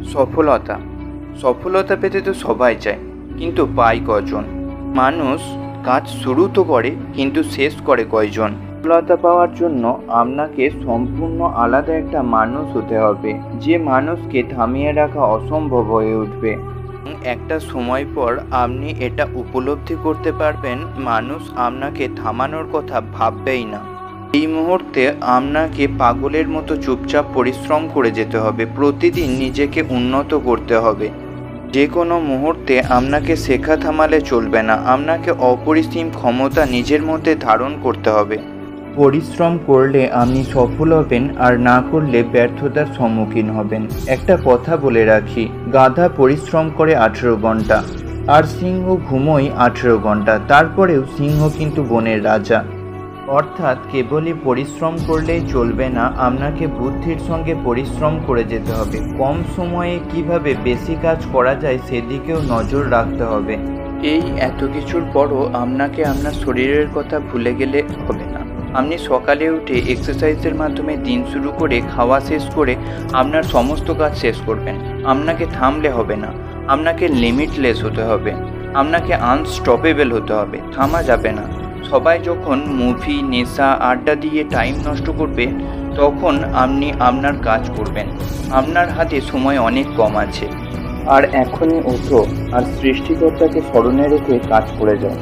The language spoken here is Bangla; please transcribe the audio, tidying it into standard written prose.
সফলতা সফলতা পেতে তো সবাই চায়, কিন্তু পায় কজন? মানুষ কাজ শুরু তো করে, কিন্তু শেষ করে কয়জন? সফলতা পাওয়ার জন্য আপনাকে সম্পূর্ণ আলাদা একটা মানুষ হতে হবে, যে মানুষকে থামিয়ে রাখা অসম্ভব হয়ে উঠবে। একটা সময় পর আপনি এটা উপলব্ধি করতে পারবেন, মানুষ আপনাকে থামানোর কথা ভাববেই না। এই মুহূর্তে আপনাকে পাগলের মতো চুপচাপ পরিশ্রম করে যেতে হবে, প্রতিদিন নিজেকে উন্নত করতে হবে। যে কোনো মুহূর্তে আপনাকে শেখা থামালে চলবে না, আপনাকে অপরিসীম ক্ষমতা নিজের মধ্যে ধারণ করতে হবে। পরিশ্রম করলে আপনি সফল হবেন, আর না করলে ব্যর্থতার সম্মুখীন হবেন। একটা কথা বলে রাখি, গাধা পরিশ্রম করে 18 ঘন্টা, আর সিংহ ঘুমোয় 18 ঘন্টা। তারপরেও সিংহ কিন্তু বনের রাজা। অর্থাৎ কেবলই পরিশ্রম করলেই চলবে না, আপনাকে বুদ্ধির সঙ্গে পরিশ্রম করে যেতে হবে। কম সময়ে কিভাবে বেশি কাজ করা যায় সেদিকেও নজর রাখতে হবে। এই এত কিছুর পরও আপনাকে আপনার শরীরের কথা ভুলে গেলে হবে না। আপনি সকালে উঠে এক্সারসাইজের মাধ্যমে দিন শুরু করে খাওয়া শেষ করে আপনার সমস্ত কাজ শেষ করবেন। আপনাকে থামলে হবে না, আপনাকে লিমিটলেস হতে হবে, আপনাকে আনস্টপেবল হতে হবে, থামা যাবে না। সবাই যখন মুভি, নেশা, আড্ডা দিয়ে টাইম নষ্ট করবে, তখন আপনি আপনার কাজ করবেন। আপনার হাতে সময় অনেক কম আছে, আর এখনই ওঠো আর সৃষ্টিকর্তাকে স্মরণে রেখে কাজ করে যাও।